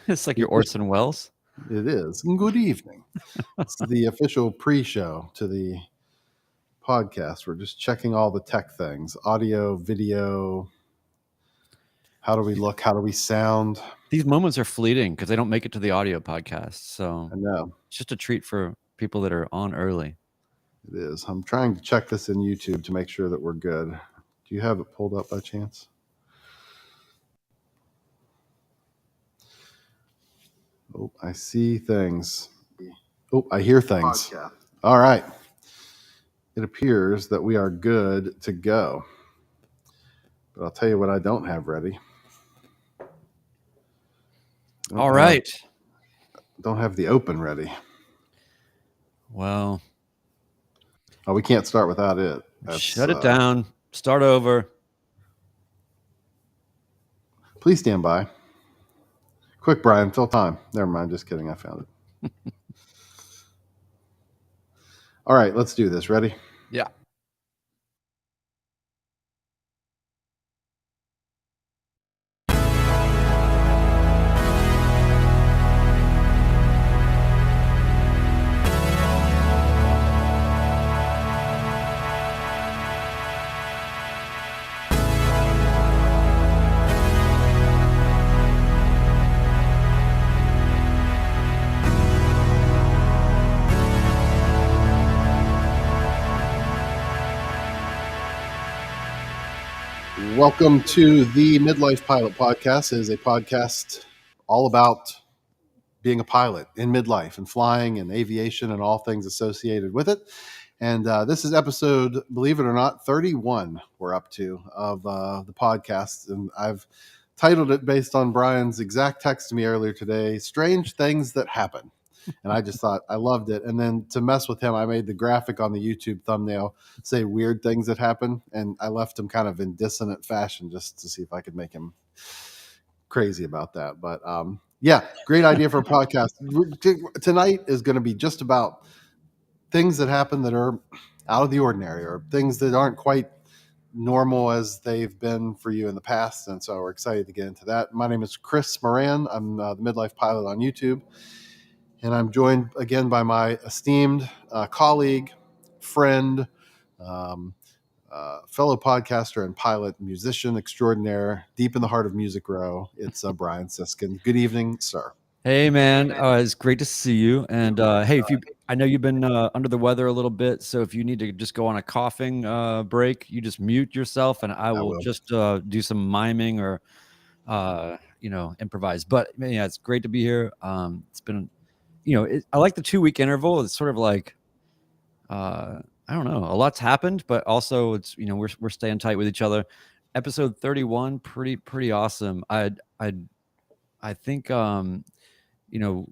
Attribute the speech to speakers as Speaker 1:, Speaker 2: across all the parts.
Speaker 1: It's like your Orson Welles.
Speaker 2: It is. Good evening. It's the official pre-show to the podcast. We're just checking all the tech things: audio, video. How do we look? How do we sound?
Speaker 1: These moments are fleeting because they don't make it to the audio podcast. So
Speaker 2: I know
Speaker 1: it's just a treat for people that are on early.
Speaker 2: it is. I'm trying to check this in YouTube to make sure that we're good. Do you have it pulled up by chance? Oh, I see things. Oh, I hear things. Podcast. All right. It appears that we are good to go. But I'll tell you what I don't have ready.
Speaker 1: All right.
Speaker 2: Don't have the open ready.
Speaker 1: Well,
Speaker 2: we can't start without it.
Speaker 1: Shut it down. Start over.
Speaker 2: Please stand by. Quick, Brian, fill time. Never mind. Just kidding. I found it. All right, let's do this. Ready?
Speaker 1: Yeah.
Speaker 2: Welcome to the Midlife Pilot Podcast. It is a podcast all about being a pilot in midlife and flying and aviation and all things associated with it. And this is episode, believe it or not, 31 we're up to of the podcast. And I've titled it based on Brian's exact text to me earlier today, Strange Things That Happen. And I just thought I loved it. And then to mess with him, I made the graphic on the YouTube thumbnail say weird things that happen. And I left him kind of in dissonant fashion just to see if I could make him crazy about that. But yeah, great idea for a podcast. Tonight is going to be just about things that happen that are out of the ordinary or things that aren't quite normal as they've been for you in the past. And so we're excited to get into that. My name is Chris Moran. I'm the Midlife Pilot on YouTube. And I'm joined again by my esteemed colleague, friend, fellow podcaster and pilot, musician extraordinaire, deep in the heart of Music Row. It's Brian Siskin. Good evening, sir.
Speaker 1: Hey, man. It's great to see you. And hey, I know you've been under the weather a little bit, so if you need to just go on a coughing break, you just mute yourself, and I will just do some miming or improvise. But yeah, it's great to be here. It's been, I like the 2-week interval. It's sort of like, I don't know, a lot's happened, but also it's, we're staying tight with each other. Episode 31, pretty awesome. I think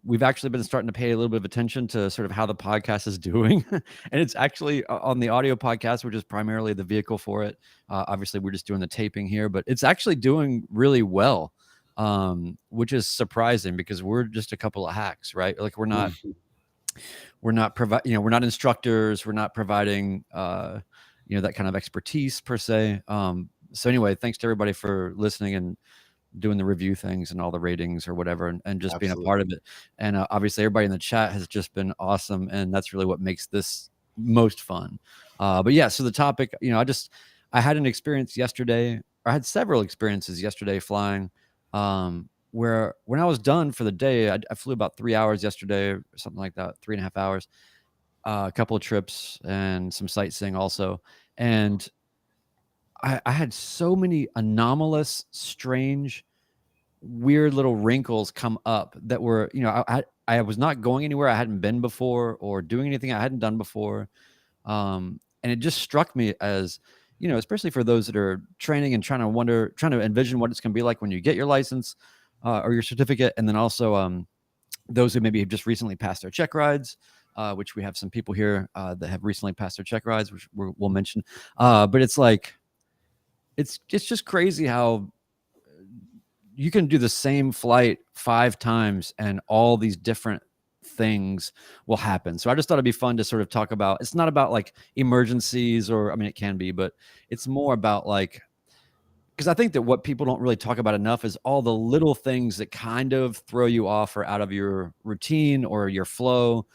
Speaker 1: we've actually been starting to pay a little bit of attention to sort of how the podcast is doing. And it's actually on the audio podcast, which is primarily the vehicle for it. Obviously, we're just doing the taping here, but it's actually doing really well, which is surprising because we're just a couple of hacks, right? Like we're not instructors. We're not providing, that kind of expertise per se. So anyway, thanks to everybody for listening and doing the review things and all the ratings or whatever, and just being a part of it. And obviously everybody in the chat has just been awesome. And that's really what makes this most fun. But yeah, so the topic, I had an experience yesterday, or I had several experiences yesterday flying, where when I was done for the day, I flew about 3 hours yesterday or something like that, 3.5 hours, a couple of trips and some sightseeing also. And I had so many anomalous, strange, weird little wrinkles come up that were, I was not going anywhere I hadn't been before or doing anything I hadn't done before. And it just struck me as, especially for those that are training and trying to envision what it's going to be like when you get your license or your certificate. And then also those who maybe have just recently passed their check rides, which we have some people here that have recently passed their check rides, which we'll mention. But it's like, it's just crazy how you can do the same flight 5 times and all these different things will happen. So I just thought it'd be fun to sort of talk about, it's not about like emergencies or, I mean, it can be, but it's more about like because I think that what people don't really talk about enough is all the little things that kind of throw you off or out of your routine or your flow.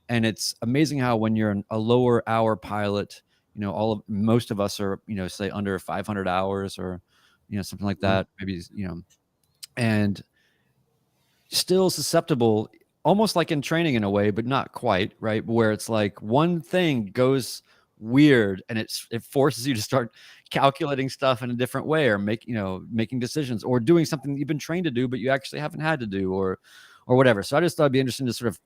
Speaker 1: And it's amazing how when you're a lower hour pilot, most of us are, say under 500 hours or, something like
Speaker 2: Mhm.
Speaker 1: that, maybe, and still susceptible, almost like in training in a way, but not quite, right? Where it's like one thing goes weird and it forces you to start calculating stuff in a different way, or making decisions, or doing something you've been trained to do but you actually haven't had to do, or whatever. So I just thought it'd be interesting to sort of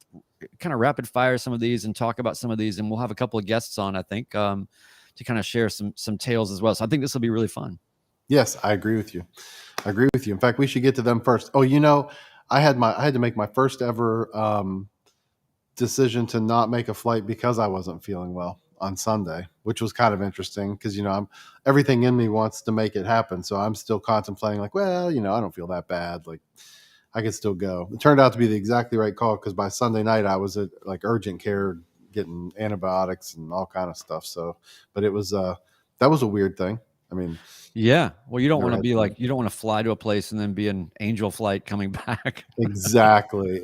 Speaker 1: kind of rapid fire some of these and talk about some of these, and we'll have a couple of guests on, I think, to kind of share some tales as well. So I think this will be really fun.
Speaker 2: Yes, I agree with you. I agree with you. In fact, we should get to them first. Oh, I had to make my first ever decision to not make a flight because I wasn't feeling well on Sunday, which was kind of interesting because I'm everything in me wants to make it happen. So I'm still contemplating, like, well, I don't feel that bad. Like, I could still go. It turned out to be the exactly right call because by Sunday night I was at like urgent care getting antibiotics and all kind of stuff. So, but it was that was a weird thing. I mean,
Speaker 1: Yeah. Well, you don't
Speaker 2: never
Speaker 1: want to
Speaker 2: had
Speaker 1: be
Speaker 2: to.
Speaker 1: like, you don't want to fly to a place and then be an angel flight coming back.
Speaker 2: Exactly.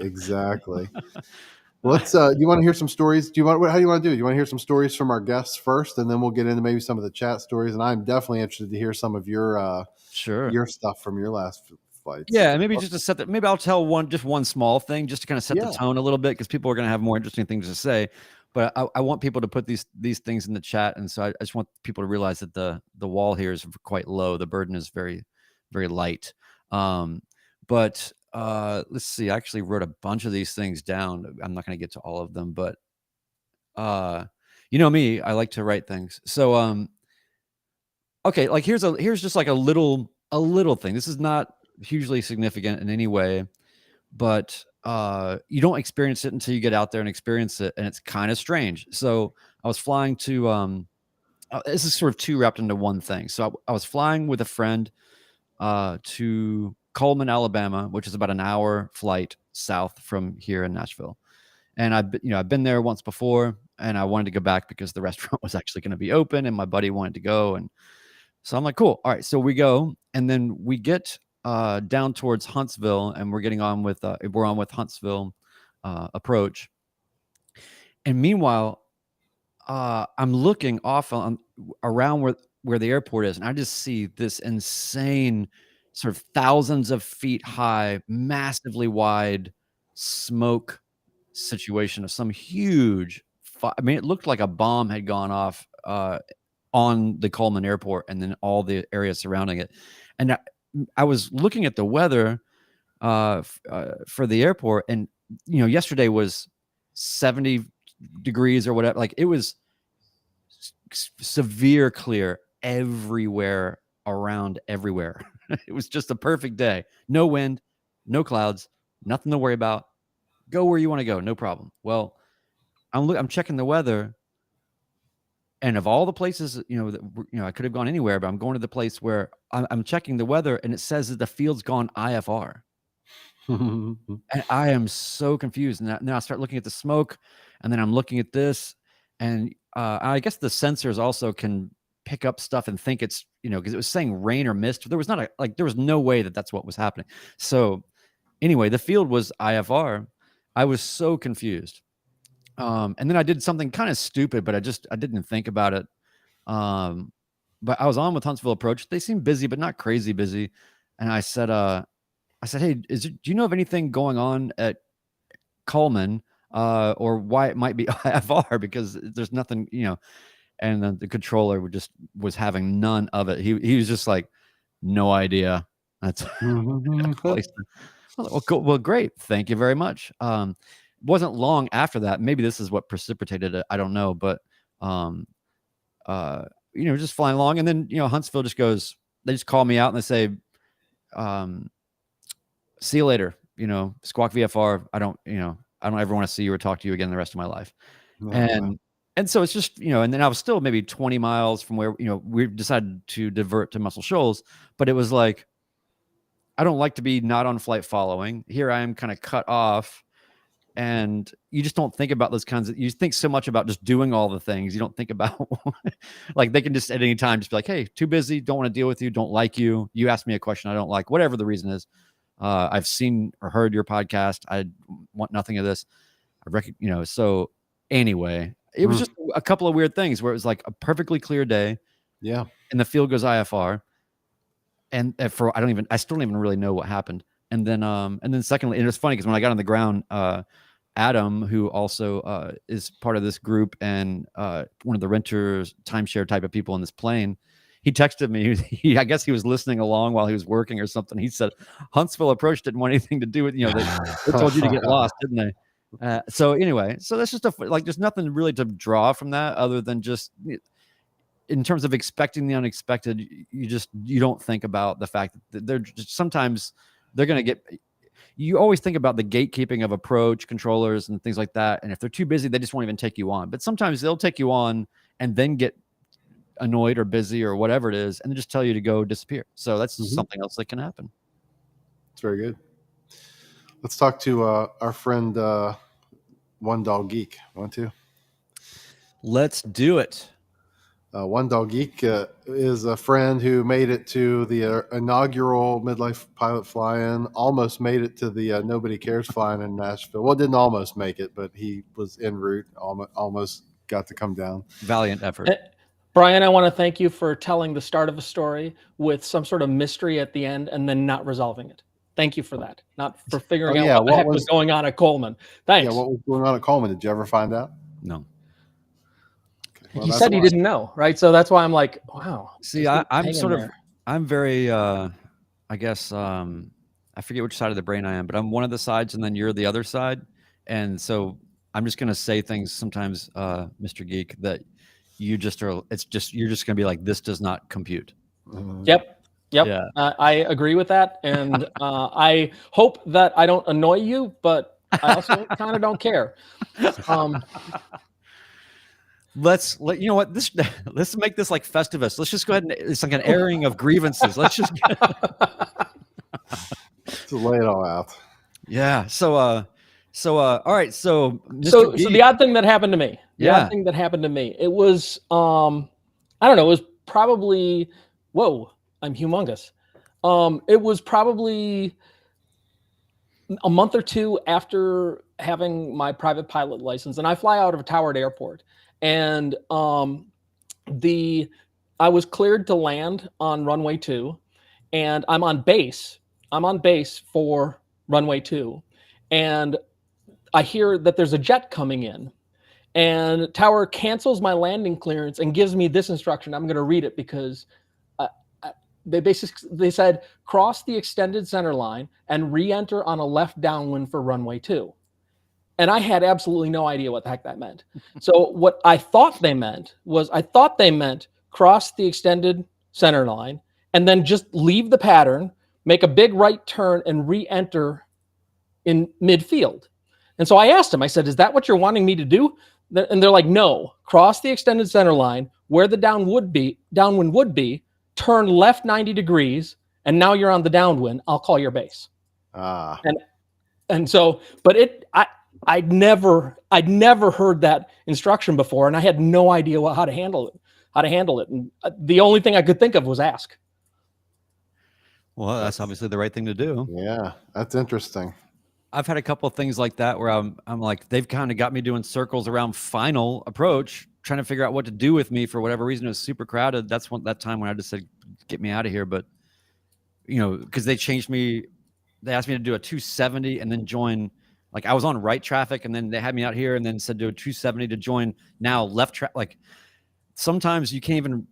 Speaker 2: Well, let's. Do you want to hear some stories? How do you want to do it? You want to hear some stories from our guests first, and then we'll get into maybe some of the chat stories. And I'm definitely interested to hear some of
Speaker 1: Sure.
Speaker 2: your stuff from your last flights.
Speaker 1: Yeah, and maybe just to set that, maybe I'll tell just one small thing just to kind of set the
Speaker 2: Yeah.
Speaker 1: tone a little bit, because people are going to have more interesting things to say. But I want people to put these things in the chat, and so I just want people to realize that the wall here is quite low. The burden is very, very light. But let's see. I actually wrote a bunch of these things down. I'm not going to get to all of them, but you know me, I like to write things. So okay, like here's just like a little thing. This is not hugely significant in any way, but you don't experience it until you get out there and experience it, and it's kind of strange. So I was flying to this is sort of two wrapped into one thing. So I was flying with a friend to Coleman, Alabama, which is about an hour flight south from here in Nashville. And I've been there once before, and I wanted to go back because the restaurant was actually going to be open, and my buddy wanted to go, and so I'm like, cool. All right. So we go, and then we get down towards Huntsville, and we're on with Huntsville approach. And meanwhile, I'm looking off on around where the airport is, and I just see this insane, sort of thousands of feet high, massively wide smoke situation of some huge. I mean, it looked like a bomb had gone off on the Coleman Airport and then all the areas surrounding it. And I was looking at the weather for the airport, and yesterday was 70 degrees or whatever. Like, it was severe clear everywhere, around everywhere. It was just a perfect day. No wind, no clouds, nothing to worry about. Go where you want to go, no problem. Well, I'm checking the weather, and of all the places, that I could have gone anywhere, but I'm going to the place where I'm checking the weather, and it says that the field's gone IFR. And I am so confused. And now I start looking at the smoke, and then I'm looking at this, and I guess the sensors also can pick up stuff and think it's, because it was saying rain or mist. There was there was no way that that's what was happening. So anyway, the field was IFR. I was so confused. And then I did something kind of stupid, but I didn't think about it. But I was on with Huntsville Approach. They seemed busy, but not crazy busy. And I said, hey, do you know of anything going on at Coleman, or why it might be IFR? Because there's nothing, And then the controller was having none of it. He was just like, no idea. That's place. Well, cool. Well, great. Thank you very much. Wasn't long after that. Maybe this is what precipitated it. I don't know, but uh, just flying along, and then Huntsville just goes. They just call me out and they say, "See you later." Squawk VFR. I don't ever want to see you or talk to you again the rest of my life.
Speaker 2: Wow.
Speaker 1: And so it's just, and then I was still maybe 20 miles from where, we decided to divert to Muscle Shoals, but it was like, I don't like to be not on flight following. Here I am kind of cut off, and you just don't think about those kinds of, you think so much about just doing all the things. You don't think about like they can just at any time just be like, hey, too busy, don't want to deal with you, don't like you. You asked me a question I don't like, whatever the reason is. I've seen or heard your podcast. I want nothing of this. So anyway, it was just a couple of weird things where it was like a perfectly clear day.
Speaker 2: Yeah.
Speaker 1: And the field goes IFR. And I still don't even really know what happened. And then secondly, and it was funny because when I got on the ground, Adam, who also is part of this group and one of the renters, timeshare type of people in this plane, he texted me. I guess he was listening along while he was working or something. He said, Huntsville approach didn't want anything to do with, they told you to get lost, didn't they? So anyway, so that's just there's nothing really to draw from that other than just in terms of expecting the unexpected. You don't think about the fact that sometimes they're going to get, you always think about the gatekeeping of approach controllers and things like that. And if they're too busy, they just won't even take you on. But sometimes they'll take you on and then get annoyed or busy or whatever it is, and then just tell you to go disappear. So that's something else that can happen.
Speaker 2: It's very good. Let's talk to our friend, One Dog Geek. Want to?
Speaker 1: Let's do it.
Speaker 2: One Dog Geek is a friend who made it to the inaugural Midlife Pilot fly-in, almost made it to the Nobody Cares fly-in in Nashville. Well, didn't almost make it, but he was en route, almost got to come down.
Speaker 1: Valiant effort.
Speaker 3: Brian, I want to thank you for telling the start of a story with some sort of mystery at the end and then not resolving it. Thank you for that. Not for figuring out what the heck was going on at Coleman. Thanks.
Speaker 2: Yeah, what was going on at Coleman? Did you ever find out?
Speaker 1: No.
Speaker 2: Well,
Speaker 3: he said he didn't know, right? So that's why I'm like, wow.
Speaker 1: See, I'm very, I guess, I forget which side of the brain I am, but I'm one of the sides and then you're the other side. And so I'm just going to say things sometimes, Mr. Geek, that you're just going to be like, this does not compute.
Speaker 3: Yep. Yeah. I agree with that. And I hope that I don't annoy you, but I also kind of don't care.
Speaker 1: Let's make this like Festivus. Let's just go ahead and it's like an airing of grievances. Let's just
Speaker 2: to lay it all out.
Speaker 1: Yeah. So all right. So
Speaker 3: so the odd thing that happened to me. It was I don't know, it was probably I'm humongous. It was probably a month or two after having my private pilot license, and I fly out of Howard Airport. And I was cleared to land on runway 2, and I'm on base for runway 2, and I hear that there's a jet coming in, and Tower cancels my landing clearance and gives me this instruction. I'm going to read it because they said cross the extended center line and re-enter on a left downwind for runway 2. And I had absolutely no idea what the heck that meant. So what I thought they meant cross the extended center line and then just leave the pattern, make a big right turn and re-enter in midfield. And so I asked him, I said, is that what you're wanting me to do? And they're like, no, cross the extended center line where the downwind would be, turn left 90 degrees, and now you're on the downwind. I'll call your base. And so, but I'd never heard that instruction before, and I had no idea how to handle it. And the only thing I could think of was ask.
Speaker 1: Well, that's obviously the right thing to do.
Speaker 2: Yeah, that's interesting.
Speaker 1: I've had a couple of things like that where I'm like, they've kind of got me doing circles around final approach, trying to figure out what to do with me for whatever reason. It was super crowded. That's that time when I just said, get me out of here. But, because they changed me, they asked me to do a 270 and then join, like I was on right traffic and then they had me out here and then said do a 270 to join now left track. Like sometimes you can't even,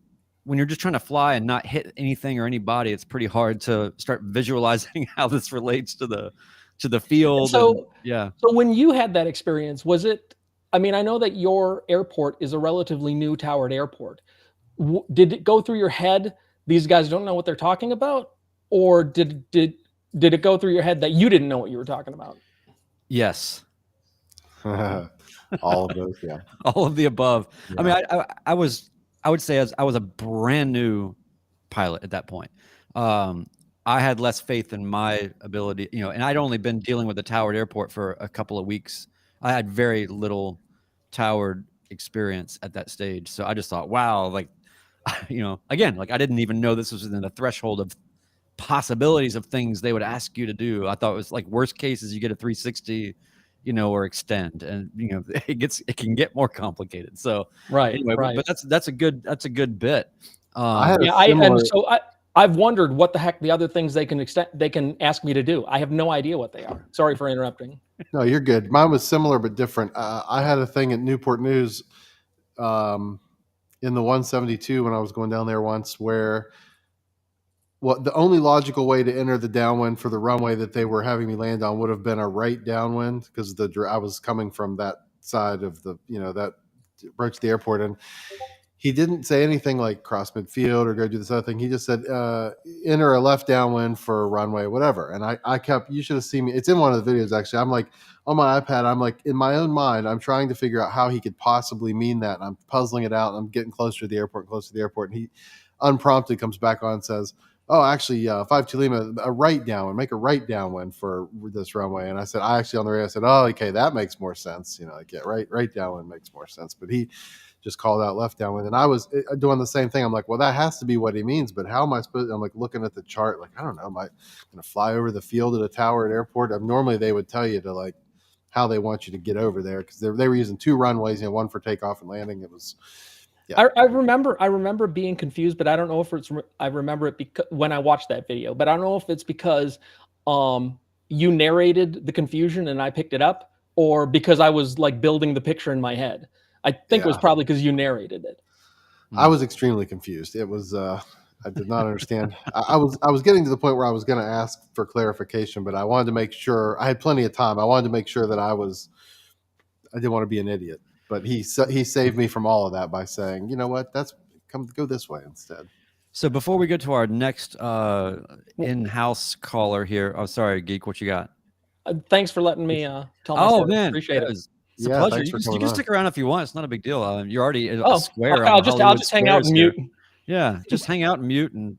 Speaker 1: when you're just trying to fly and not hit anything or anybody, it's pretty hard to start visualizing how this relates to the field.
Speaker 3: So when you had that experience, was it, I mean, I know that your airport is a relatively new towered airport. Did it go through your head, these guys don't know what they're talking about? Or did it go through your head that you didn't know what you were talking about?
Speaker 1: Yes.
Speaker 2: All of those, yeah.
Speaker 1: All of the above. Yeah. I mean, I would say I was a brand new pilot at that point. I had less faith in my ability, and I'd only been dealing with the towered airport for a couple of weeks I had very little towered experience at that stage. So I just thought, wow, like, again, like I didn't even know this was within the threshold of possibilities of things they would ask you to do. I thought it was like worst case is you get a 360, or extend, and it can get more complicated. So
Speaker 3: Right.
Speaker 1: anyway,
Speaker 3: Right.
Speaker 1: but that's a good bit.
Speaker 2: I had a
Speaker 3: Yeah.
Speaker 2: similar.
Speaker 3: I've wondered what the heck the other things they can ask me to do. I have no idea what they are. Sorry for interrupting.
Speaker 2: No, you're good. Mine was similar but different. I had a thing at Newport News in the 172 when I was going down there once, where the only logical way to enter the downwind for the runway that they were having me land on would have been a right downwind, because I was coming from that side of that approach the airport, and he didn't say anything like cross midfield or go do this other thing. He just said, enter a left downwind for runway, whatever. And I kept, you should have seen me. It's in one of the videos, actually. I'm like, on my iPad, I'm like, in my own mind, I'm trying to figure out how he could possibly mean that. And I'm puzzling it out. And I'm getting closer to the airport. And he unprompted comes back on and says, oh, actually, 52 Lima, a right downwind, make a right downwind for this runway. And I said, I actually on the radio, I said, oh, okay, that makes more sense. Right downwind makes more sense. But he just called out left downwind, and I was doing the same thing. I'm like, well, that has to be what he means, but how am I supposed? I'm like looking at the chart, like I don't know. Am I going to fly over the field at a tower at airport? Normally they would tell you to like how they want you to get over there, because they were using two runways, one for takeoff and landing. It was.
Speaker 3: Yeah. I remember being confused, but I don't know if I remember it because when I watched that video, but I don't know if it's because you narrated the confusion and I picked it up, or because I was like building the picture in my head. I think it was probably because you narrated it.
Speaker 2: I was extremely confused. It was I did not understand. I was getting to the point where I was going to ask for clarification, but I wanted to make sure I had plenty of time. I wanted to make sure that I didn't want to be an idiot. But he saved me from all of that by saying, you know what, go this way instead.
Speaker 1: So before we go to our next in-house caller here, oh sorry, Geek, what you got?
Speaker 3: Thanks for letting me tell my story.
Speaker 1: Man,
Speaker 3: appreciate it.
Speaker 1: It's a pleasure. You can stick around if you want. It's not a big deal. You're already a square.
Speaker 3: Okay, I'll just hang out and mute.
Speaker 1: Yeah, just hang out and mute, and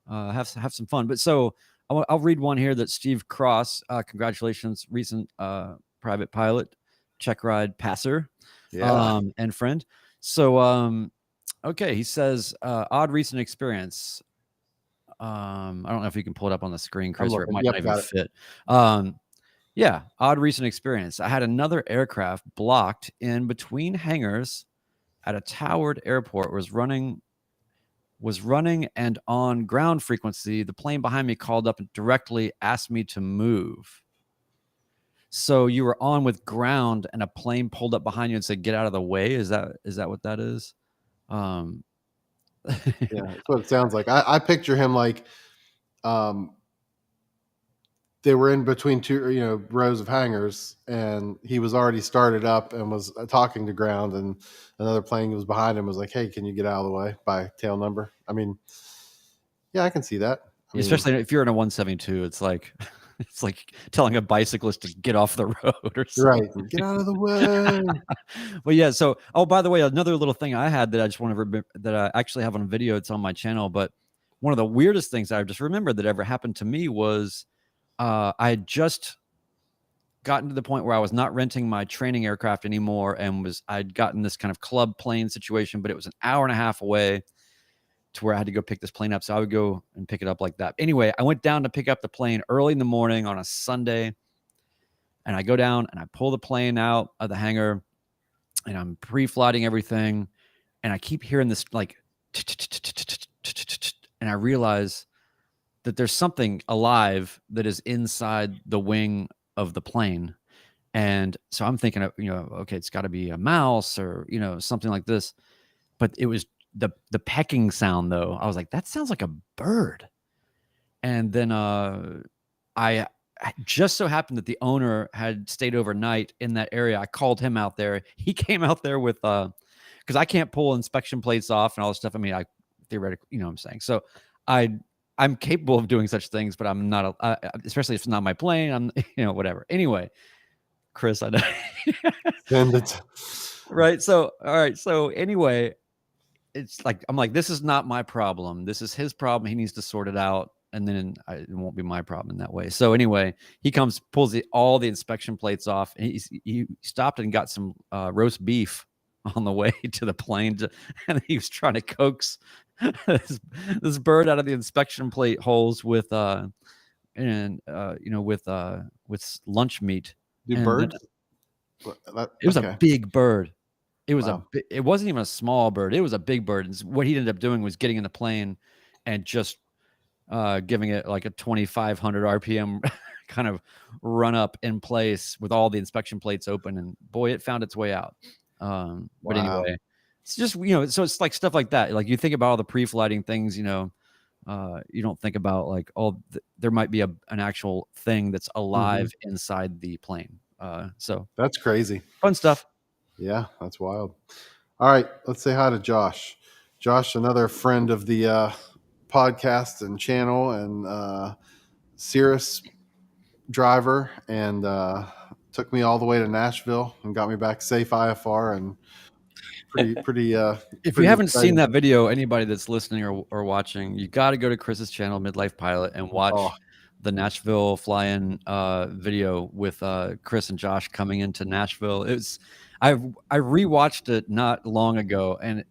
Speaker 1: have some fun. But so I'll read one here that Steve Cross. Congratulations, recent private pilot, check ride passer, and friend. So okay, he says odd recent experience. I don't know if you can pull it up on the screen, Chris, or it might not even fit. Yeah, odd recent experience. I had another aircraft blocked in between hangars at a towered airport, was running and on ground frequency. The plane behind me called up and directly asked me to move. So you were on with ground and a plane pulled up behind you and said, get out of the way. Is that what that is?
Speaker 2: Yeah, that's what it sounds like. I picture him like they were in between two rows of hangars, and he was already started up and was talking to ground, and another plane was behind him, was like, hey, can you get out of the way by tail number? I mean, yeah, I can see that.
Speaker 1: Especially if you're in a 172, it's like telling a bicyclist to get off the road or something.
Speaker 2: Right, get out of the way.
Speaker 1: But yeah, so by the way, another little thing I had that I just want to remember, that I actually have on video, it's on my channel, but one of the weirdest things I just remembered that ever happened to me was I had just gotten to the point where I was not renting my training aircraft anymore, and I'd gotten this kind of club plane situation, but it was an hour and a half away to where I had to go pick this plane up. So I would go and pick it up like that. Anyway, I went down to pick up the plane early in the morning on a Sunday, and I go down and I pull the plane out of the hangar, and I'm pre-flighting everything, and I keep hearing this like, and I realize that there's something alive that is inside the wing of the plane. And so I'm thinking, okay, it's got to be a mouse or, something like this. But it was the pecking sound, though. I was like, that sounds like a bird. And then I just so happened that the owner had stayed overnight in that area. I called him out there. He came out there with, because I can't pull inspection plates off and all this stuff. I mean, I theoretically, you know what I'm saying? So I'm capable of doing such things, but I'm not, especially if it's not my plane. I'm, whatever. Anyway, Chris, I know. Right. So, all right. So anyway, it's like, I'm like, this is not my problem. This is his problem. He needs to sort it out. and then it won't be my problem in that way. So anyway, he comes, pulls all the inspection plates off, and he stopped and got some roast beef on the way to the plane, and he was trying to coax this bird out of the inspection plate holes with with lunch meat.
Speaker 2: Do
Speaker 1: And
Speaker 2: birds?
Speaker 1: it was a big bird. It was
Speaker 2: Wow.
Speaker 1: it wasn't even a small bird. It was a big bird. And what he ended up doing was getting in the plane and just giving it like a 2,500 RPM kind of run up in place with all the inspection plates open. And boy, it found its way out. But anyway, it's just, so it's like stuff like that. Like you think about all the pre-flighting things, you don't think about like, there might be an actual thing that's alive inside the plane. So
Speaker 2: that's crazy.
Speaker 1: Fun stuff.
Speaker 2: Yeah, that's wild. All right, let's say hi to Josh. Josh, another friend of the podcast and channel, and Cirrus driver, and took me all the way to Nashville and got me back safe IFR, and pretty
Speaker 1: if you haven't seen that video, anybody that's listening or watching, you got to go to Chris's channel, Midlife Pilot, and watch the Nashville fly-in video with Chris and Josh coming into Nashville. I rewatched it not long ago, and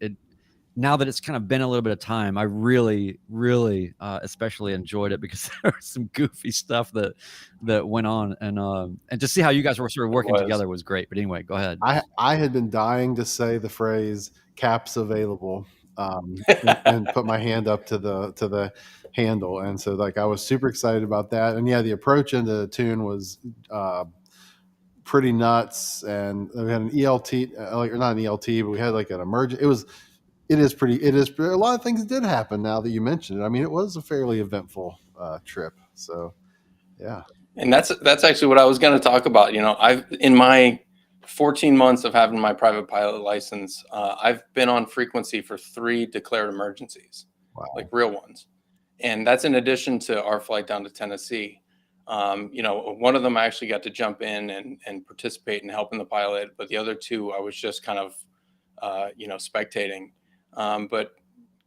Speaker 1: now that it's kind of been a little bit of time, I really, really especially enjoyed it because there was some goofy stuff that went on, and to see how you guys were sort of working together was great. But anyway, go ahead.
Speaker 2: I had been dying to say the phrase "caps available" and put my hand up to the handle, and so like I was super excited about that. And yeah, the approach into the tune was pretty nuts, and we had an ELT, or not an ELT, but we had like an emergent. It is a lot of things did happen now that you mentioned it. I mean, it was a fairly eventful trip. So yeah.
Speaker 4: And that's actually what I was going to talk about. I've, in my 14 months of having my private pilot license, I've been on frequency for 3 declared emergencies, like real ones. And that's in addition to our flight down to Tennessee. One of them I actually got to jump in and participate in helping the pilot, but the other 2, I was just kind of, spectating. But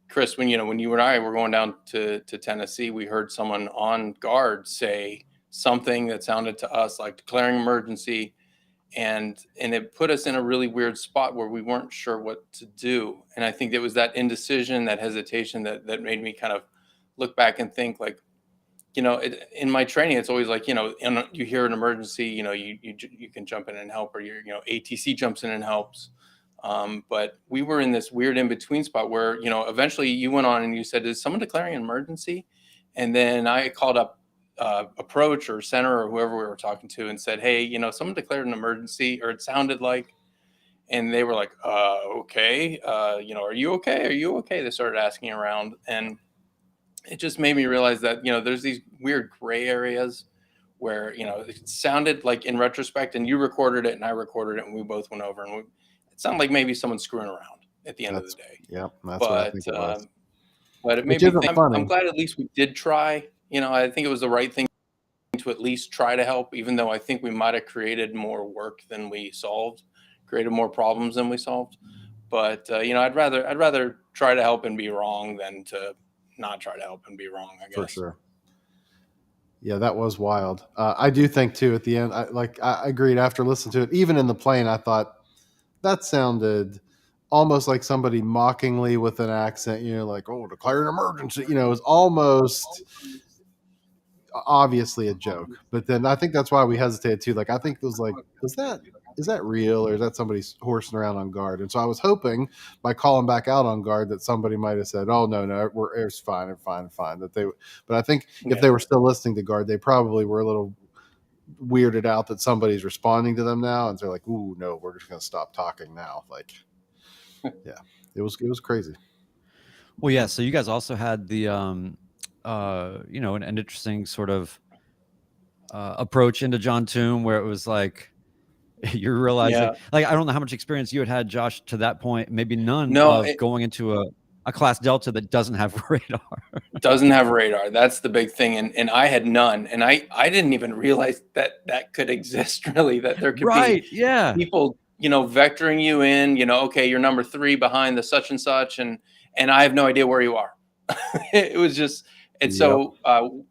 Speaker 4: Chris, when you and I were going down to Tennessee, we heard someone on guard say something that sounded to us like declaring emergency, and it put us in a really weird spot where we weren't sure what to do. And I think it was that indecision, that hesitation that made me kind of look back and think like, in my training, it's always like, you hear an emergency, you can jump in and help, or ATC jumps in and helps. But we were in this weird in-between spot where, eventually you went on and you said, is someone declaring an emergency? And then I called up approach or center or whoever we were talking to and said, hey, someone declared an emergency, or it sounded like, and they were like, okay, are you okay? Are you okay? They started asking around, and it just made me realize that, there's these weird gray areas where, it sounded like in retrospect, and you recorded it and I recorded it and we both went over, and it sounded like maybe someone's screwing around at the end of the day.
Speaker 2: Yeah, that's what I think it was.
Speaker 4: But it made me think, I'm glad at least we did try. I think it was the right thing to at least try to help, even though I think we might have created more work than we solved, created more problems than we solved. But I'd rather try to help and be wrong than to not try to help and be wrong, I guess.
Speaker 2: For sure. Yeah, that was wild. I do think too at the end, I agreed after listening to it, even in the plane, I thought that sounded almost like somebody mockingly with an accent, like, oh, declare an emergency. It was almost obviously a joke. But then I think that's why we hesitated too. Like, I think it was like, is that real, or is that somebody horsing around on guard? And so I was hoping by calling back out on guard that somebody might have said, oh, no, it's fine. But I think if they were still listening to guard, they probably were a little weirded out that somebody's responding to them now, and they're like, ooh, no, we're just going to stop talking now. Like, yeah, it was crazy.
Speaker 1: Well, yeah. So you guys also had the an interesting sort of approach into John Toom, where it was like you're realizing, like, I don't know how much experience you had, Josh, to that point, maybe none, going into a class Delta that doesn't have radar.
Speaker 4: Doesn't have radar. That's the big thing. And I had none. And I didn't even realize that could exist, really, that there could be people, vectoring you in, okay, you're number 3 behind the such and such. And I have no idea where you are. It was just, And so,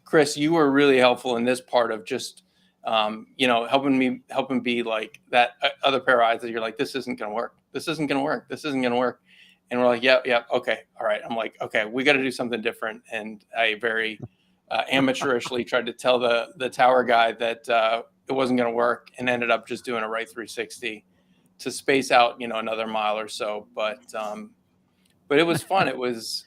Speaker 4: Chris, you were really helpful in this part of just, helping be like that other pair of eyes that you're like, this isn't going to work. This isn't going to work. This isn't going to work. And we're like, yeah, okay, all right. I'm like, okay, we got to do something different. And I very amateurishly tried to tell the tower guy that it wasn't going to work, and ended up just doing a right 360 to space out, another mile or so. But it was fun. It was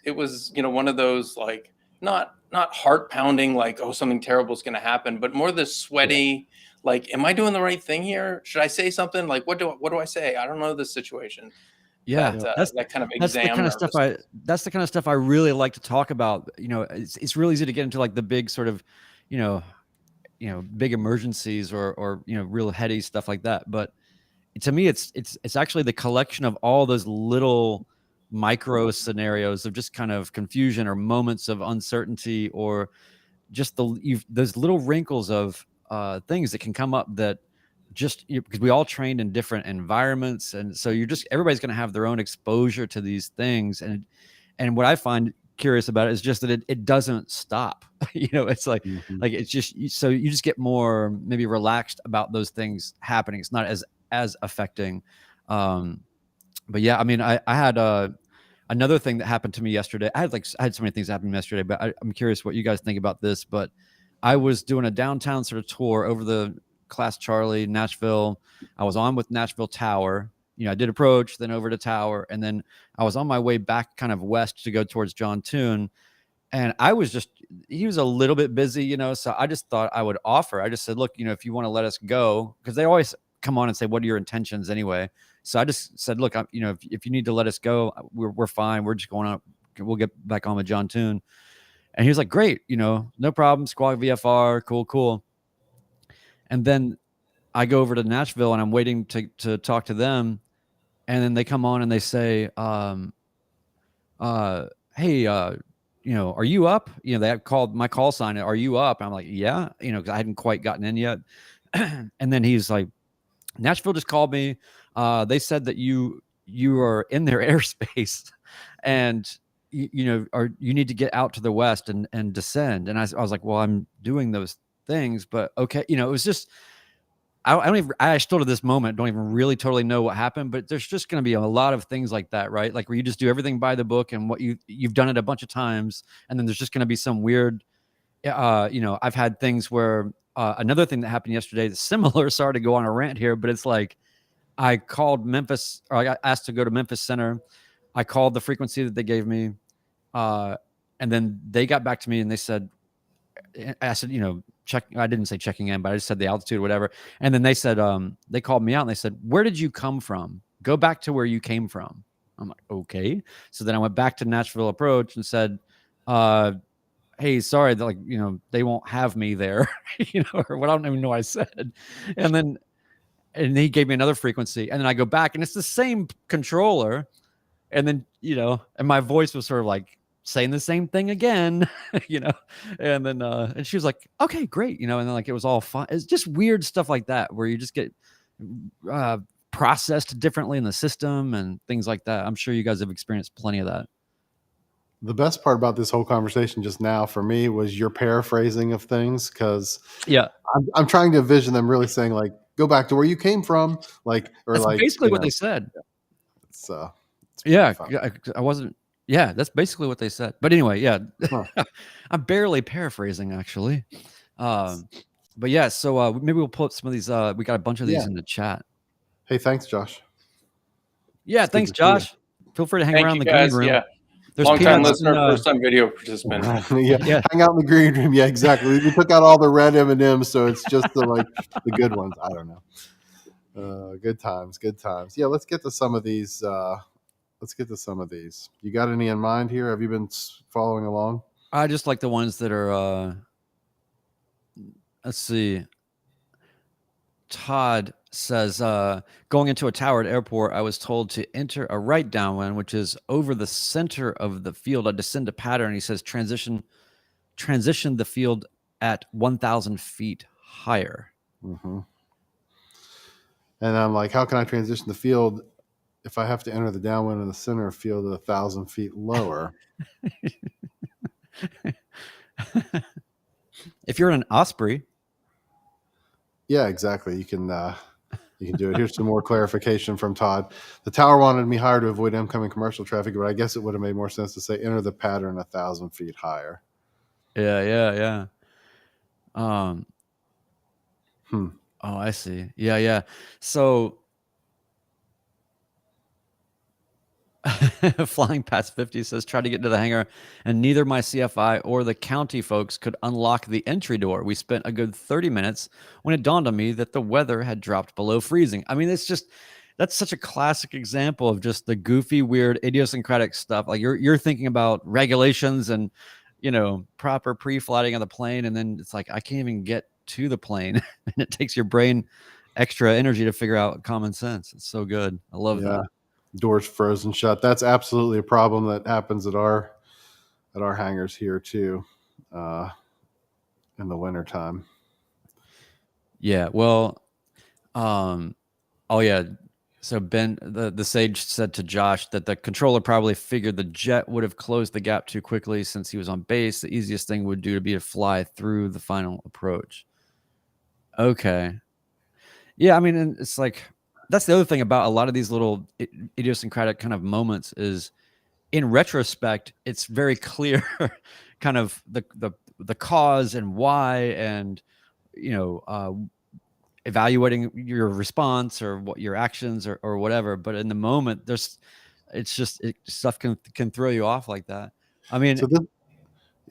Speaker 4: one of those, like, not heart pounding, like, oh, something terrible is going to happen, but more the sweaty, like, am I doing the right thing here? Should I say something? Like, what do I say? I don't know this situation.
Speaker 1: Yeah,
Speaker 4: that kind of exam.
Speaker 1: That's the kind of stuff I really like to talk about. It's really easy to get into like the big sort of, big emergencies or real heady stuff like that. But to me, it's actually the collection of all those little micro scenarios of just kind of confusion or moments of uncertainty, or just those little wrinkles of things that can come up that just because we all trained in different environments, and so everybody's going to have their own exposure to these things, and what I find curious about it is just that it doesn't stop. It's like like it's just, so you just get more maybe relaxed about those things happening. It's not as affecting. But yeah, I mean, I had another thing that happened to me yesterday. I had so many things happen yesterday, but I'm curious what you guys think about this. But I was doing a downtown sort of tour over the Class Charlie, Nashville. I was on with Nashville Tower. I did approach, then over to Tower, and then I was on my way back kind of west to go towards John Toon. And he was a little bit busy, so I just thought I would offer. I just said, look, if you want to let us go, because they always come on and say, what are your intentions anyway? So I just said, look, if you need to let us go, we're fine. We're just going on. We'll get back on with John Toon. And he was like, great, no problem. Squawk VFR, cool. And then I go over to Nashville and I'm waiting to talk to them. And then they come on and they say, hey, are you up? They have called my call sign. Are you up? And I'm like, yeah, because I hadn't quite gotten in yet. And then he's like, Nashville just called me. They said that you are in their airspace, and you need to get out to the west and descend. And I was like, well, I'm doing those things, but okay. It was just, I still to this moment don't even really totally know what happened, but there's just going to be a lot of things like that, right? Like where you just do everything by the book, and what you've done it a bunch of times, and then there's just going to be some weird, I've had things where another thing that happened yesterday that's similar. Sorry to go on a rant here, but it's like I called Memphis, or I got asked to go to Memphis Center. I called the frequency that they gave me, and then they got back to me and they said, I said, check. I didn't say checking in, but I just said the altitude or whatever. And then they said, they called me out and they said, where did you come from? Go back to where you came from. I'm like, okay. So then I went back to Nashville Approach and said, hey, sorry, they won't have me there, or what I don't even know what I said. And he gave me another frequency, and then I go back and it's the same controller. And then, and my voice was sort of like saying the same thing again, and then, and she was like, okay, great. And then like, it was all fun. It's just weird stuff like that, where you just get, processed differently in the system and things like that. I'm sure you guys have experienced plenty of that.
Speaker 2: The best part about this whole conversation just now for me was your paraphrasing of things, because I'm trying to envision them really saying like, go back to where you came from, like, or
Speaker 1: that's
Speaker 2: like
Speaker 1: basically what they said.
Speaker 2: It's
Speaker 1: I wasn't. Yeah, that's basically what they said. But anyway, yeah, I'm barely paraphrasing actually. But yeah, so maybe we'll pull up some of these. We got a bunch of these in the chat.
Speaker 2: Hey, thanks, Josh.
Speaker 1: Yeah, thanks, Josh. Feel free to hang around the green room.
Speaker 4: Yeah.
Speaker 1: There's
Speaker 4: long time listener, first time video participant.
Speaker 2: yeah, hang out in the green room. Yeah, exactly. We took out all the red M&Ms, so it's just the good ones. I don't know. Good times. Yeah, let's get to some of these. You got any in mind here? Have you been following along?
Speaker 1: I just like the ones that are. Let's see. Todd says, going into a Tower at airport, I was told to enter a right downwind, which is over the center of the field. I descend a pattern. He says, transition the field at 1,000 feet higher.
Speaker 2: Mm-hmm. And I'm like, how can I transition the field if I have to enter the downwind in the center of field at 1,000 feet lower?
Speaker 1: If you're in an Osprey.
Speaker 2: Yeah, exactly. You can do it. Here's some more clarification from Todd. The tower wanted me higher to avoid incoming commercial traffic, but I guess it would have made more sense to say enter the pattern 1,000 feet higher.
Speaker 1: Yeah. Oh, I see. Yeah. So Flying Past 50 says, try to get to the hangar, and neither my CFI or the county folks could unlock the entry door. We spent a good 30 minutes when it dawned on me that the weather had dropped below freezing. I mean, that's such a classic example of just the goofy, weird, idiosyncratic stuff. Like you're thinking about regulations and, proper pre-flighting of the plane. And then it's like, I can't even get to the plane. And it takes your brain extra energy to figure out common sense. It's so good. I love that.
Speaker 2: Doors frozen shut. That's absolutely a problem that happens at our hangars here too, in the wintertime.
Speaker 1: Yeah. Well, oh yeah. So Ben, the sage said to Josh that the controller probably figured the jet would have closed the gap too quickly since he was on base. The easiest thing would do to be to fly through the final approach. Okay. Yeah. I mean, and it's like, that's the other thing about a lot of these little idiosyncratic kind of moments is, in retrospect, it's very clear kind of the cause and why, and, evaluating your response or what your actions or whatever. But in the moment, stuff can throw you off like that. I mean,
Speaker 2: go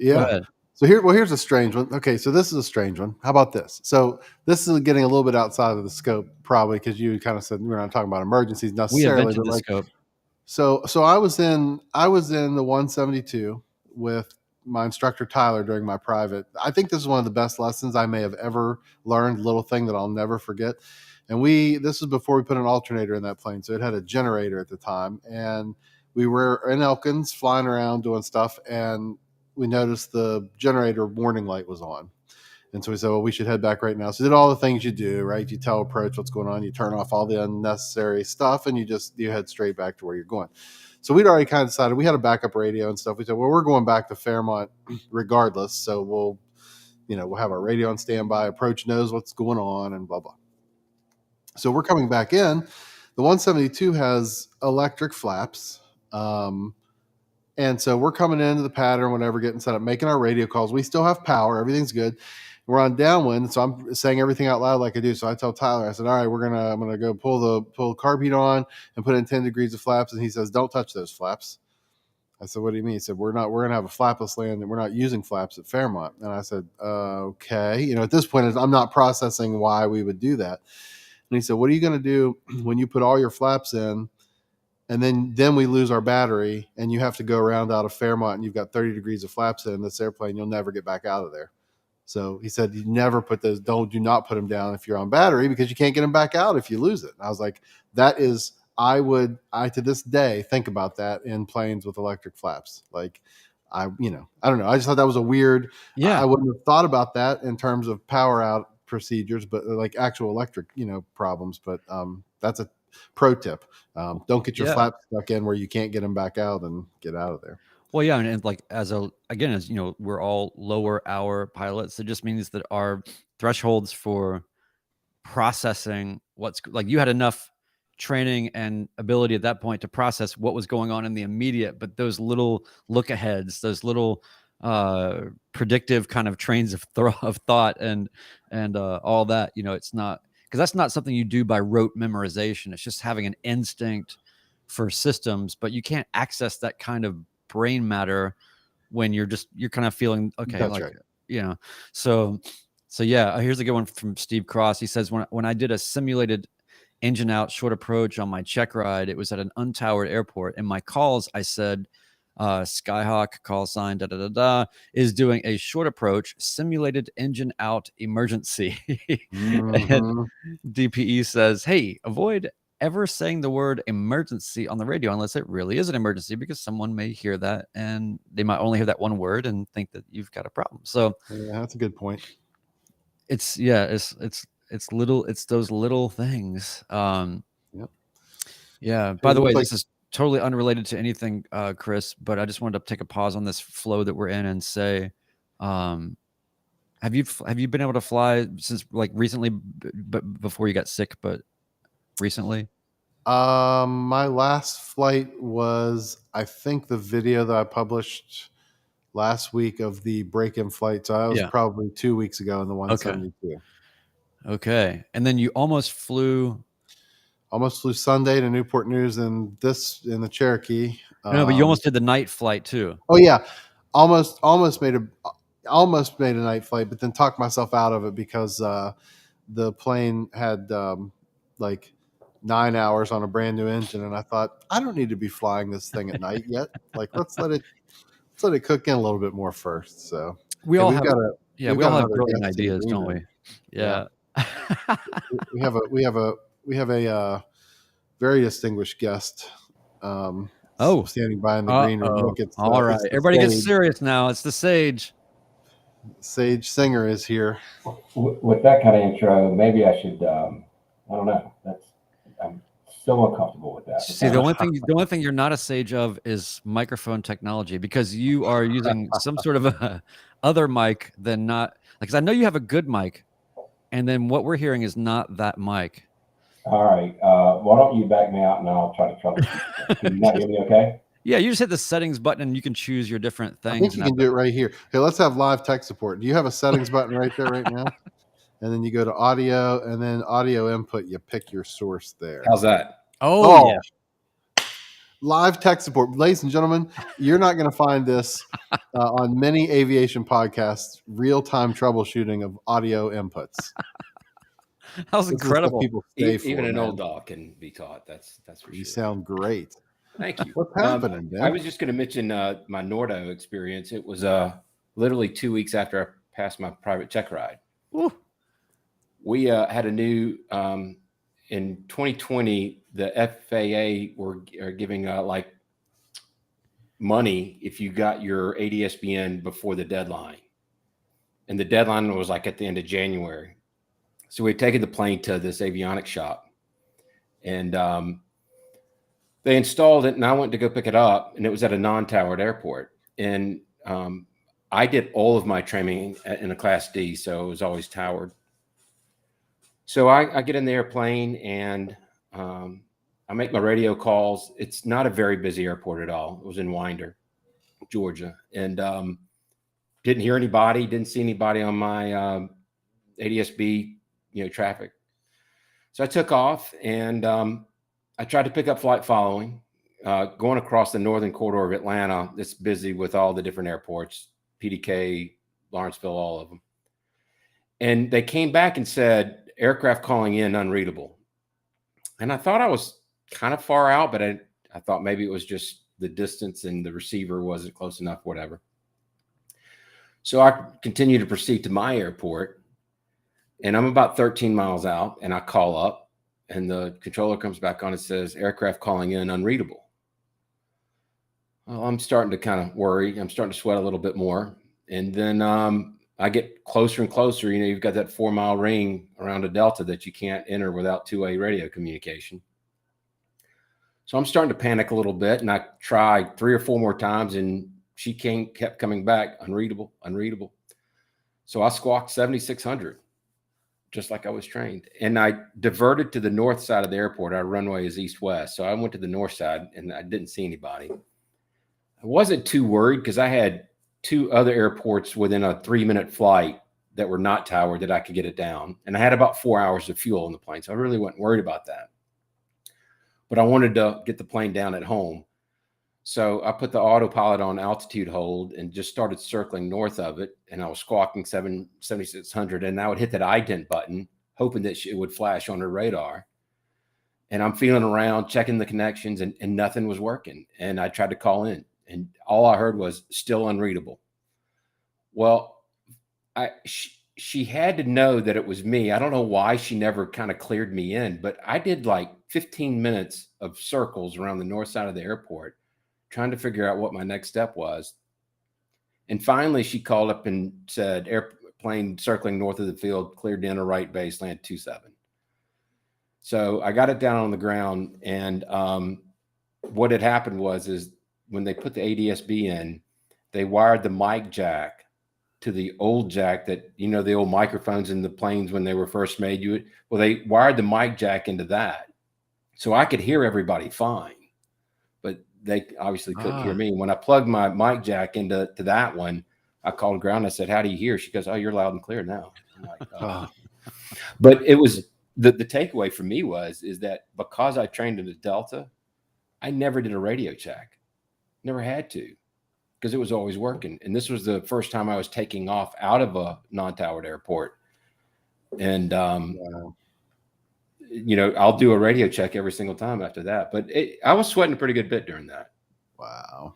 Speaker 2: ahead. So here's a strange one. Okay, so this is a strange one. How about this? So this is getting a little bit outside of the scope, probably because you kind of said we're not talking about emergencies necessarily.
Speaker 1: We invented the scope.
Speaker 2: So I was in the 172 with my instructor Tyler during my private. I think this is one of the best lessons I may have ever learned. Little thing that I'll never forget. And this was before we put an alternator in that plane, so it had a generator at the time, and we were in Elkins flying around doing stuff, and we noticed the generator warning light was on. And so we said, well, we should head back right now. So we did all the things you do, right? You tell approach what's going on, you turn off all the unnecessary stuff, and you head straight back to where you're going. So we'd already kind of decided, we had a backup radio and stuff. We said, well, we're going back to Fairmont regardless. So we'll have our radio on standby, approach knows what's going on, and blah, blah. So we're coming back in. The 172 has electric flaps. And so we're coming into the pattern, whatever, getting set up, making our radio calls. We still have power. Everything's good. We're on downwind. So I'm saying everything out loud like I do. So I tell Tyler, I said, all right, I'm going to go pull the carb heat on and put in 10 degrees of flaps. And he says, don't touch those flaps. I said, what do you mean? He said, we're going to have a flapless land and we're not using flaps at Fairmont. And I said, okay. At this point, I'm not processing why we would do that. And he said, what are you going to do when you put all your flaps in? And then we lose our battery and you have to go around out of Fairmont and you've got 30 degrees of flaps in this airplane. You'll never get back out of there. So he said, you never put those, do not put them down if you're on battery because you can't get them back out if you lose it. And I was like, that is, I to this day think about that in planes with electric flaps. Like I don't know. I just thought that was a weird, I wouldn't have thought about that in terms of power out procedures, but like actual electric, problems. But that's a pro tip. Don't get your flaps stuck in where you can't get them back out and get out of there.
Speaker 1: Well, yeah. And like, as we're all lower hour pilots, it just means that our thresholds for processing you had enough training and ability at that point to process what was going on in the immediate, but those little look aheads, those little predictive kind of trains of thought and all that, it's not, because that's not something you do by rote memorization. It's just having an instinct for systems, but you can't access that kind of brain matter when you're kind of feeling okay.
Speaker 2: That's right.
Speaker 1: So yeah, here's a good one from Steve Cross. He says, when I did a simulated engine out short approach on my check ride, it was at an untowered airport. In my calls, I said, Skyhawk call sign is doing a short approach simulated engine out emergency. And DPE says, hey, avoid ever saying the word emergency on the radio unless it really is an emergency, because someone may hear that and they might only hear that one word and think that you've got a problem. So
Speaker 2: yeah, that's a good point.
Speaker 1: It's those little things.
Speaker 2: Yep.
Speaker 1: Yeah. By the way, this is totally unrelated to anything, Chris, but I just wanted to take a pause on this flow that we're in and say, have you been able to fly since like recently, but before you got sick, but recently?
Speaker 2: My last flight was, I think, the video that I published last week of the break-in flight. So that was probably 2 weeks ago in the 172.
Speaker 1: Okay. And then you almost flew
Speaker 2: Sunday to Newport News and in the Cherokee.
Speaker 1: no, but you almost did the night flight too.
Speaker 2: Oh yeah. Almost made a night flight, but then talked myself out of it because the plane had like 9 hours on a brand new engine, and I thought, I don't need to be flying this thing at night yet. Like, let's let it cook in a little bit more first. So
Speaker 1: we all have
Speaker 2: another
Speaker 1: brilliant
Speaker 2: guest in
Speaker 1: ideas,
Speaker 2: the
Speaker 1: don't
Speaker 2: green
Speaker 1: we?
Speaker 2: room.
Speaker 1: Yeah.
Speaker 2: we have a very distinguished guest standing by in the green room. Look,
Speaker 1: all right. Everybody gets serious now. It's the Sage.
Speaker 2: Sage Singer is here.
Speaker 5: With that kind of intro, maybe I should. I don't know. I'm still uncomfortable with that.
Speaker 1: See, the only thing you're not a sage of is microphone technology, because you are using some sort of a other mic than not. Because I know you have a good mic, and then what we're hearing is not that mic.
Speaker 5: All right. Why don't you back me out and I'll try to troubleshoot. Can you not hear me okay?
Speaker 1: Yeah, you just hit the settings button and you can choose your different things.
Speaker 2: I think you can do it right here. Okay, let's have live tech support. Do you have a settings button right there right now? And then you go to audio, and then audio input. You pick your source there.
Speaker 5: How's that?
Speaker 1: Oh yeah.
Speaker 2: Live tech support. Ladies and gentlemen, you're not going to find this on many aviation podcasts, real-time troubleshooting of audio inputs.
Speaker 1: That was incredible.
Speaker 5: Even an old dog can be taught. That's for sure.
Speaker 2: You sound great.
Speaker 5: Thank you.
Speaker 2: What's happening, Ben?
Speaker 5: I was just going to mention my Nordo experience. It was literally 2 weeks after I passed my private check ride.
Speaker 1: Ooh.
Speaker 5: We had a new in 2020. The FAA are giving like money if you got your ADSBN before the deadline, and the deadline was like at the end of January. So we'd taken the plane to this avionics shop, and they installed it, and I went to go pick it up, and it was at a non-towered airport. And I did all of my training in a Class D, so it was always towered. So I get in the airplane, and I make my radio calls. It's not a very busy airport at all. It was in Winder, Georgia, and didn't hear anybody, didn't see anybody on my ADSB, traffic. So I took off, and I tried to pick up flight following, going across the northern corridor of Atlanta. It's busy with all the different airports, PDK, Lawrenceville, all of them. And they came back and said, aircraft calling in unreadable. And I thought I was kind of far out, but I thought maybe it was just the distance and the receiver wasn't close enough, whatever. So I continue to proceed to my airport, and I'm about 13 miles out, and I call up, and the controller comes back on and says, aircraft calling in unreadable. Well, I'm starting to kind of worry. I'm starting to sweat a little bit more. And then I get closer and closer. You've got that 4 mile ring around a Delta that you can't enter without two-way radio communication. So I'm starting to panic a little bit, and I tried 3 or 4 more times, and she kept coming back, unreadable, unreadable. So I squawked 7,600, just like I was trained. And I diverted to the north side of the airport. Our runway is east-west. So I went to the north side, and I didn't see anybody. I wasn't too worried because I had 2 other airports within a 3-minute flight that were not towered that I could get it down. And I had about 4 hours of fuel in the plane. So I really wasn't worried about that. But I wanted to get the plane down at home. So I put the autopilot on altitude hold and just started circling north of it. And I was squawking 7,600, and I would hit that ident button, hoping that it would flash on her radar. And I'm feeling around, checking the connections, and nothing was working. And I tried to call in, and all I heard was still unreadable. Well, she had to know that it was me. I don't know why she never kind of cleared me in, but I did like 15 minutes of circles around the north side of the airport, trying to figure out what my next step was. And finally, she called up and said, airplane circling north of the field, cleared to enter right base, land 27. So I got it down on the ground, and what had happened is when they put the ADSB in, they wired the mic jack to the old jack that, the old microphones in the planes when they were first made. Well, they wired the mic jack into that. So I could hear everybody fine, but they obviously couldn't hear me. When I plugged my mic jack into that one, I called ground. I said, "How do you hear?" She goes, "Oh, you're loud and clear now." I'm like, But it was the takeaway for me is that because I trained in the Delta, I never did a radio check, never had to, because it was always working. And this was the first time I was taking off out of a non-towered airport. And, I'll do a radio check every single time after that. But I was sweating a pretty good bit during that.
Speaker 2: Wow.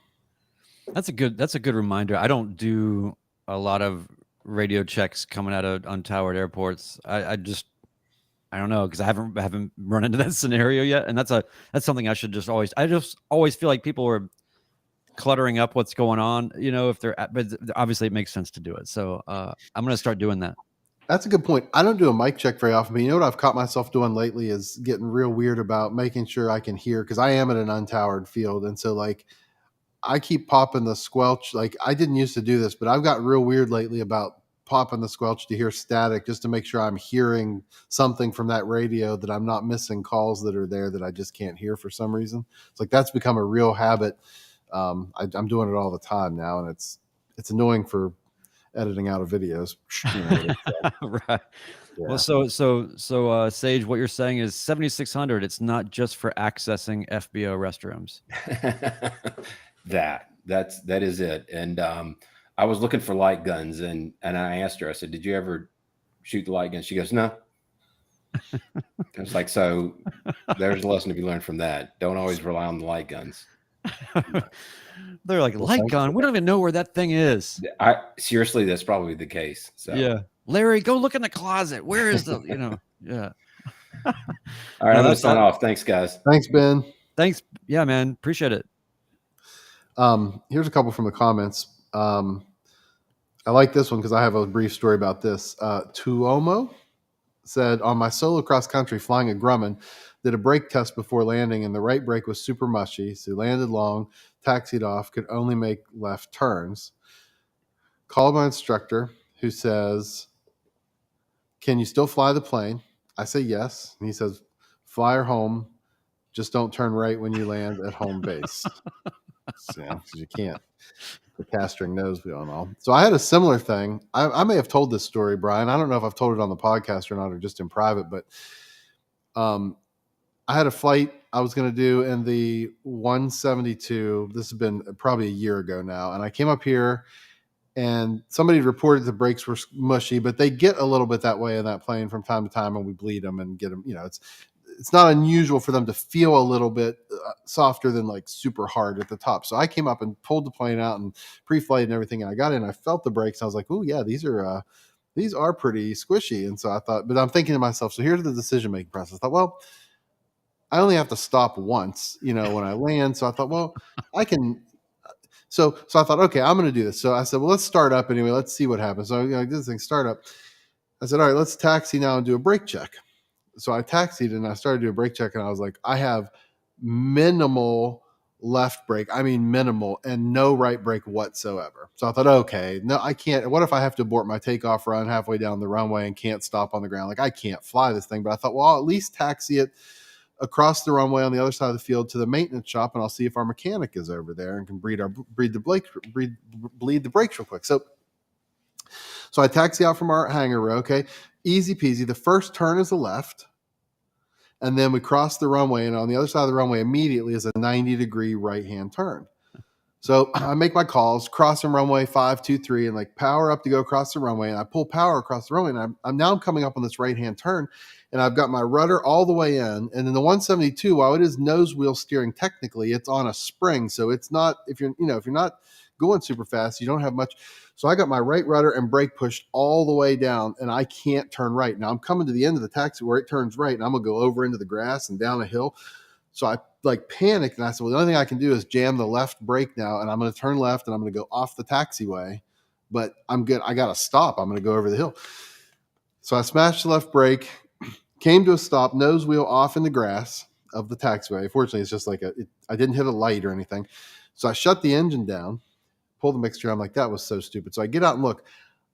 Speaker 1: That's a good reminder. I don't do a lot of radio checks coming out of untowered airports. I don't know, because I haven't run into that scenario yet. And that's something I should just always feel like people are cluttering up what's going on, if but obviously it makes sense to do it. So I'm going to start doing that. That's
Speaker 2: a good point. I don't do a mic check very often, but you know what I've caught myself doing lately is getting real weird about making sure I can hear, because I am at an untowered field. And so like I keep popping the squelch. Like I didn't used to do this, but I've gotten real weird lately about popping the squelch to hear static, just to make sure I'm hearing something from that radio, that I'm not missing calls that are there that I just can't hear for some reason. It's like that's become a real habit. I'm doing it all the time now, and it's annoying for editing out of videos.
Speaker 1: Right. Yeah. Well, so Sage, what you're saying is 7600. It's not just for accessing FBO restrooms.
Speaker 5: That is it. And I was looking for light guns, and I asked her, I said, "Did you ever shoot the light gun?" She goes, "No." I was like, so there's a lesson to be learned from that. Don't always rely on the light guns.
Speaker 1: They're like, light gun? We don't even know where that thing is.
Speaker 5: Seriously, that's probably the case. So
Speaker 1: yeah. Larry, go look in the closet. Where is the, yeah.
Speaker 5: All right, I'm going to sign off. Thanks, guys.
Speaker 2: Thanks, Ben.
Speaker 1: Thanks. Yeah, man. Appreciate it.
Speaker 2: Here's a couple from the comments. I like this one because I have a brief story about this. Tuomo said, on my solo cross country flying a Grumman, did a brake test before landing, and the right brake was super mushy. So landed long, taxied off, could only make left turns. Called my instructor, who says, "Can you still fly the plane?" I say yes. And he says, "Fly her home. Just don't turn right when you land at home base." Yeah, because you can't. The castering nose wheel and all. So I had a similar thing. I may have told this story, Brian. I don't know if I've told it on the podcast or not, or just in private, but I had a flight I was going to do in the 172. This has been probably a year ago now. And I came up here, and somebody reported the brakes were mushy, but they get a little bit that way in that plane from time to time, and we bleed them and get them. It's not unusual for them to feel a little bit softer than like super hard at the top. So I came up and pulled the plane out and pre-flight and everything. And I got in, I felt the brakes. And I was like, oh yeah, these are pretty squishy. And so I thought, but I'm thinking to myself, so here's the decision-making process. I thought, well, I only have to stop once, when I land. So I thought, well, I can. So I thought, okay, I'm going to do this. So I said, well, let's start up anyway. Let's see what happens. So I did this thing, start up. I said, all right, let's taxi now and do a brake check. So I taxied and I started doing a brake check, and I was like, I have minimal left brake. I mean, minimal, and no right brake whatsoever. So I thought, okay, no, I can't. What if I have to abort my takeoff run halfway down the runway and can't stop on the ground? Like, I can't fly this thing. But I thought, well, I'll at least taxi it across the runway on the other side of the field to the maintenance shop, and I'll see if our mechanic is over there and can bleed the brakes real quick. So I taxi out from our hangar row. Okay, easy peasy. The first turn is a left. And then we cross the runway, and on the other side of the runway immediately is a 90-degree right-hand turn. So I make my calls, crossing runway 523, and like power up to go across the runway. And I pull power across the runway, and I'm coming up on this right-hand turn, and I've got my rudder all the way in. And in the 172, while it is nose wheel steering technically, it's on a spring. So it's not, if you're not going super fast, you don't have much. So I got my right rudder and brake pushed all the way down, and I can't turn right. Now I'm coming to the end of the taxi where it turns right, and I'm going to go over into the grass and down a hill. So I like panicked, and I said, well, the only thing I can do is jam the left brake now, and I'm going to turn left, and I'm going to go off the taxiway, but I'm good. I got to stop. I'm going to go over the hill. So I smashed the left brake, came to a stop, nose wheel off in the grass, of the taxiway. Fortunately, it's just like I didn't hit a light or anything. So I shut the engine down, pull the mixture. I'm like, that was so stupid. So I get out and look.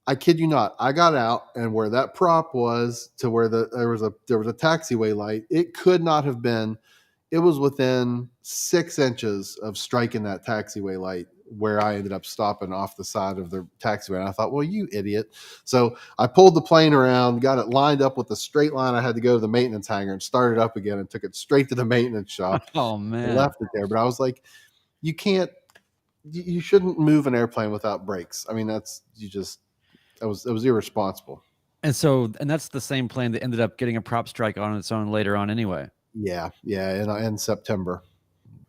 Speaker 2: I kid you not. I got out, and where that prop was to where there was a taxiway light, it could not have been. It was within 6 inches of striking that taxiway light, where I ended up stopping off the side of the taxiway. And I thought, well, you idiot. So I pulled the plane around, got it lined up with the straight line. I had to go to the maintenance hangar and start it up again, and took it straight to the maintenance shop.
Speaker 1: Oh man,
Speaker 2: and left it there. But I was like, you can't. You shouldn't move an airplane without brakes. I mean, it was irresponsible.
Speaker 1: And that's the same plane that ended up getting a prop strike on its own later on anyway.
Speaker 2: Yeah, in September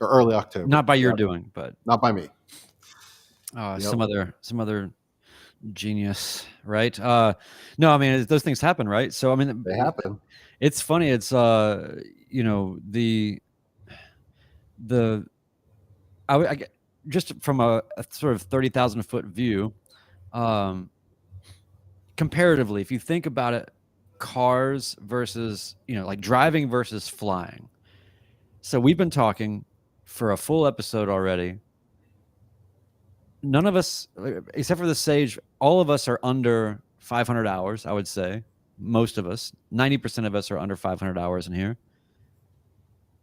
Speaker 2: or early October.
Speaker 1: Not by your doing, but
Speaker 2: not by me.
Speaker 1: Some other genius, right? No, I mean those things happen, right? So I mean
Speaker 2: they happen.
Speaker 1: It's funny. It's the I get just from a sort of 30,000 foot view. Comparatively, if you think about it, cars versus, like driving versus flying. So we've been talking for a full episode already. None of us, except for the Sage, all of us are under 500 hours, I would say. Most of us, 90% of us are under 500 hours in here.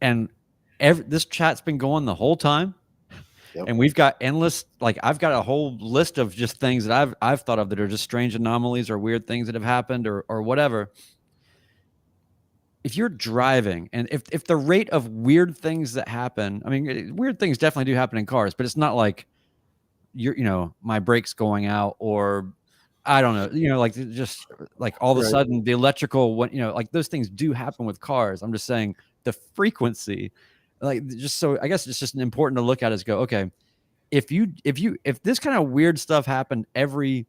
Speaker 1: And this chat's been going the whole time. Yep. And we've got endless, I've got a whole list of just things that I've thought of that are just strange anomalies or weird things that have happened or whatever. If you're driving and if the rate of weird things that happen, I mean, weird things definitely do happen in cars, but it's not like my brake's going out or I don't know, just all of a sudden the electrical, those things do happen with cars. I'm just saying the frequency. So I guess it's just important to look at is go, okay, if this kind of weird stuff happened every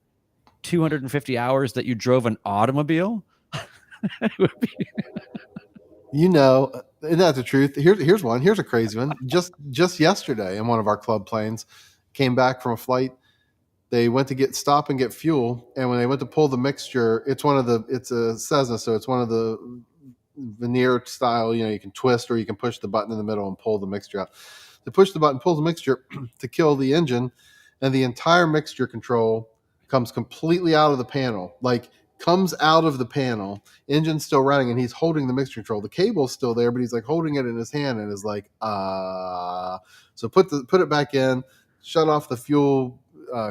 Speaker 1: 250 hours that you drove an automobile, it would be...
Speaker 2: isn't that the truth? Here's one. Here's a crazy one. Just yesterday in one of our club planes, came back from a flight. They went to stop and get fuel, and when they went to pull the mixture, it's a Cessna, so it's one of the veneer style, you can twist or you can push the button in the middle and pull the mixture out. To push the button, pulls the mixture to kill the engine, and the entire mixture control comes completely out of the panel. Comes out of the panel, engine's still running, and he's holding the mixture control. The cable's still there, but he's holding it in his hand and is so put it back in, shut off the fuel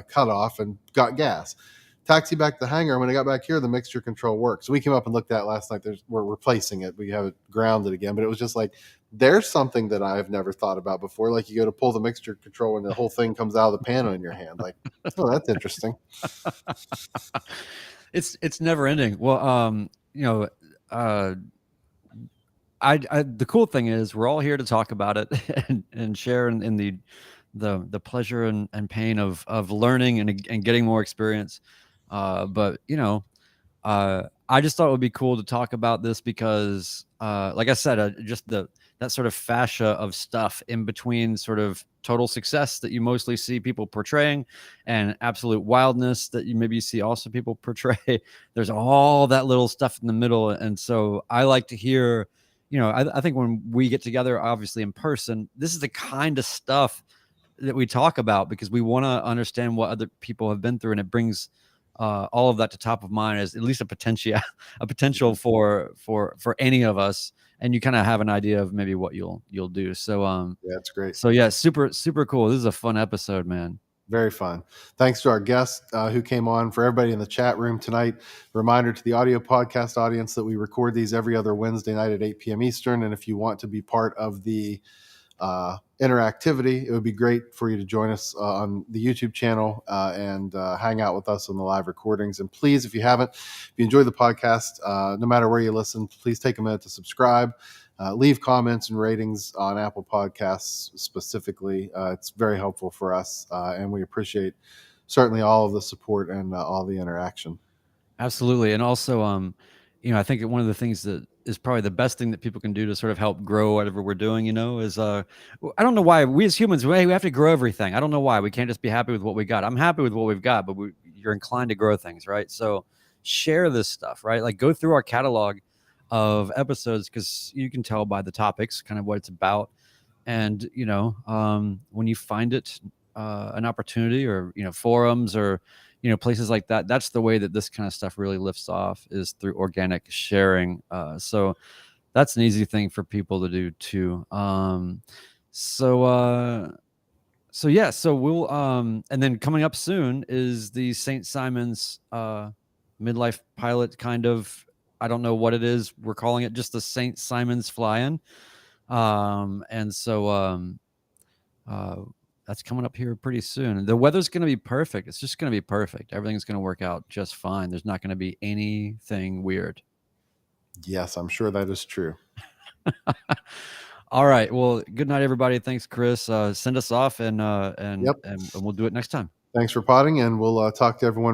Speaker 2: cutoff, and got gas. Taxi back to the hangar. When I got back here, the mixture control worked. So we came up and looked at it last night. We're replacing it. We have it grounded again. But it was just there's something that I've never thought about before. You go to pull the mixture control and the whole thing comes out of the panel in your hand. Oh, that's interesting.
Speaker 1: It's never ending. Well, the cool thing is we're all here to talk about it and share in the pleasure and pain of learning and getting more experience. But I just thought it would be cool to talk about this because, like I said, just that sort of fascia of stuff in between sort of total success that you mostly see people portraying and absolute wildness that you maybe see also people portray. There's all that little stuff in the middle. And so I like to hear, I think when we get together, obviously in person, this is the kind of stuff that we talk about because we want to understand what other people have been through, and it brings all of that to top of mind as at least a potential for any of us, and you kind of have an idea of maybe what you'll do. So
Speaker 2: yeah, it's great.
Speaker 1: So yeah, super cool. This is a fun episode, man.
Speaker 2: Very fun. Thanks to our guest who came on. For everybody in the chat room tonight, reminder to the audio podcast audience that we record these every other Wednesday night at 8 p.m. Eastern. And if you want to be part of the interactivity, it would be great for you to join us on the YouTube channel and hang out with us on the live recordings. And please, if you enjoy the podcast, no matter where you listen, please take a minute to subscribe, leave comments and ratings on Apple Podcasts specifically. It's very helpful for us, and we appreciate certainly all of the support and all the interaction.
Speaker 1: Absolutely. And also, I think one of the things that is probably the best thing that people can do to sort of help grow whatever we're doing, is I don't know why we as humans, we have to grow everything. I don't know why we can't just be happy with what we got. I'm happy with what we've got, but you're inclined to grow things, right? So share this stuff, right? Go through our catalog. of episodes, because you can tell by the topics kind of what it's about. And, you know, when you find it, an opportunity, or, you know, forums, or, you know, places like that, that's the way that this kind of stuff really lifts off, is through organic sharing. So that's an easy thing for people to do too. So yeah, so we'll and then coming up soon is the St. Simon's midlife pilot, kind of. I don't know what it is. We're calling it just the St. Simon's fly-in. And so that's coming up here pretty soon. The weather's going to be perfect. It's just going to be perfect. Everything's going to work out just fine. There's not going to be anything weird.
Speaker 2: Yes, I'm sure that is true.
Speaker 1: All right. Well, good night, everybody. Thanks, Chris. Send us off, and
Speaker 2: Yep.
Speaker 1: and we'll do it next time.
Speaker 2: Thanks for potting, and we'll talk to everyone